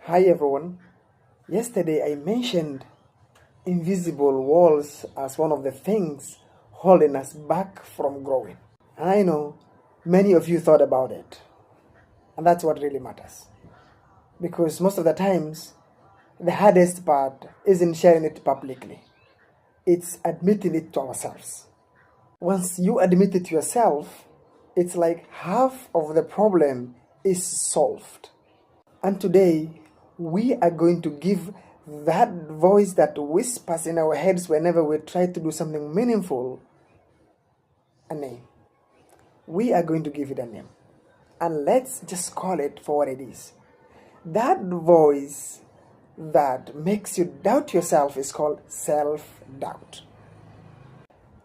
Hi everyone. Yesterday I mentioned invisible walls as one of the things holding us back from growing. And I know many of you thought about it. And that's what really matters. Because most of the times, the hardest part isn't sharing it publicly, it's admitting it to ourselves. Once you admit it to yourself, it's like half of the problem is solved. And today, we are going to give that voice that whispers in our heads whenever we try to do something meaningful a name. We are going to give it a name. And let's just call it for what it is. That voice that makes you doubt yourself is called self-doubt.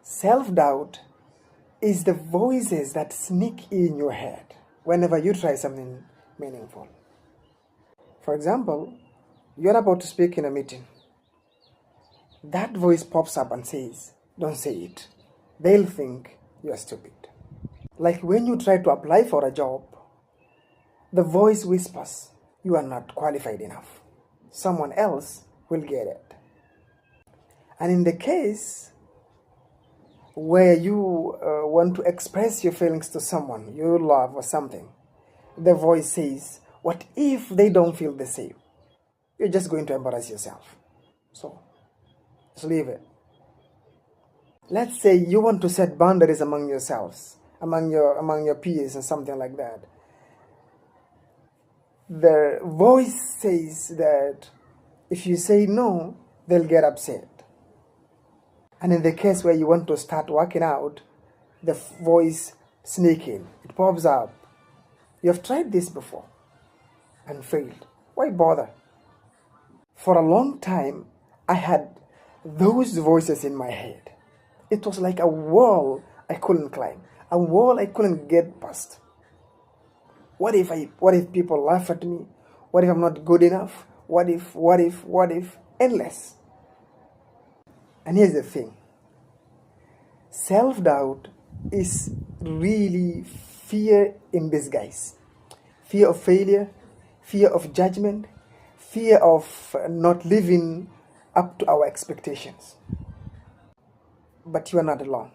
Self-doubt is the voices that sneak in your head whenever you try something meaningful. For example, you're about to speak in a meeting. That voice pops up and says, "Don't say it. They'll think you're stupid." Like when you try to apply for a job, the voice whispers, "You are not qualified enough. Someone else will get it." And in the case where you want to express your feelings to someone you love or something, the voice says, "What if they don't feel the same? You're just going to embarrass yourself. So, just leave it." Let's say you want to set boundaries among yourselves, among your peers and something like that. The voice says that if you say no, they'll get upset. And in the case where you want to start working out, the voice sneaks in. It pops up. You have tried this before and failed. Why bother? For a long time, I had those voices in my head. It was like a wall I couldn't climb, a wall I couldn't get past. What if people laugh at me? What if I'm not good enough? What if? Endless. And here's the thing. Self-doubt is really fear in disguise. Fear of failure, fear of judgment, fear of not living up to our expectations. But you are not alone.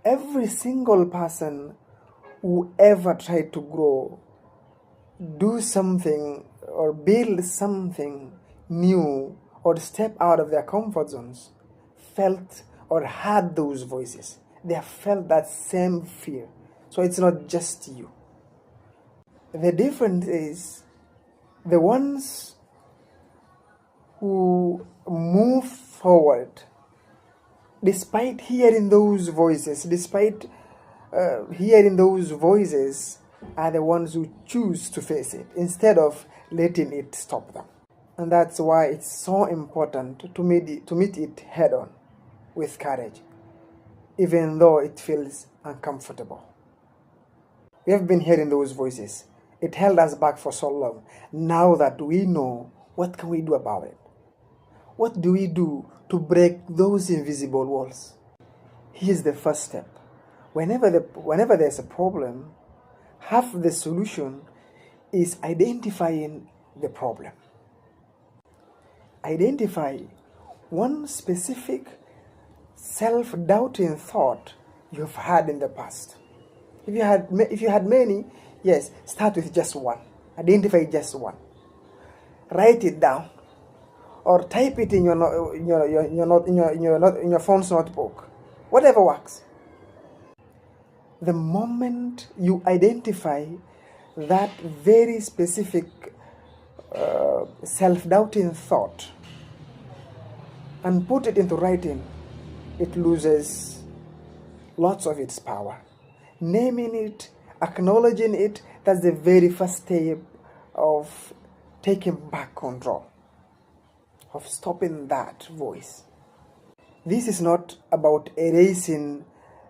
Every single person who ever tried to grow, do something, or build something new, or step out of their comfort zones, felt or had those voices. They have felt that same fear. So it's not just you. The difference is the ones who move forward despite hearing those voices, are the ones who choose to face it instead of letting it stop them. And that's why it's so important to meet it head on with courage, even though it feels uncomfortable. We have been hearing those voices. It held us back for so long. Now that we know, what can we do about it? What do we do to break those invisible walls? Here's the first step. Whenever there's a problem, half the solution is identifying the problem. Identify one specific self-doubting thought you've had in the past. If you had many, yes, start with just one. Identify just one. Write it down, or type it in your phone's notebook. Whatever works. The moment you identify that very specific self-doubting thought and put it into writing, it loses lots of its power. Naming it, acknowledging it, that's the very first step of taking back control, of stopping that voice. This is not about erasing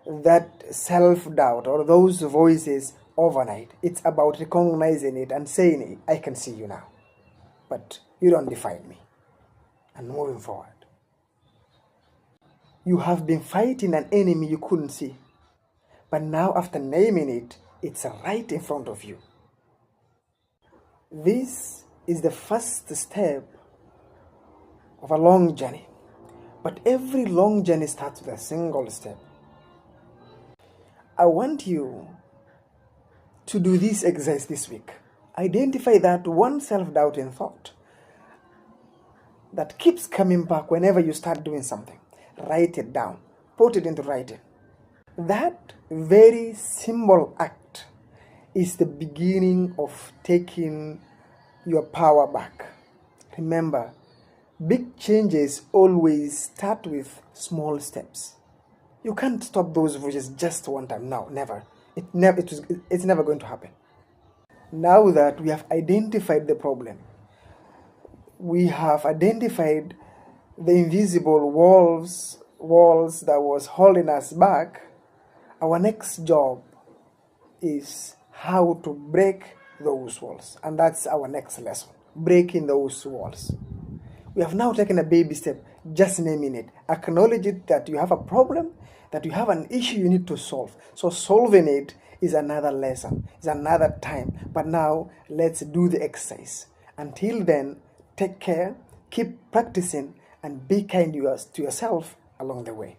that self-doubt or those voices overnight. It's about recognizing it and saying, "I can see you now, but you don't define me," and moving forward. You have been fighting an enemy you couldn't see, but now after naming it, it's right in front of you. This is the first step of a long journey. But every long journey starts with a single step. I want you to do this exercise this week. Identify that one self-doubting thought that keeps coming back whenever you start doing something. Write it down. Put it into writing. That very simple act is the beginning of taking your power back. Remember, big changes always start with small steps. You can't stop those voices just one time. No, never. It's never going to happen. Now that we have identified the problem, we have identified the invisible walls that was holding us back, our next job is how to break those walls. And that's our next lesson, breaking those walls. We have now taken a baby step, just naming it. Acknowledge it that you have a problem, that you have an issue you need to solve. So solving it is another lesson, is another time. But now let's do the exercise. Until then, take care, keep practicing, and be kind to yourself along the way.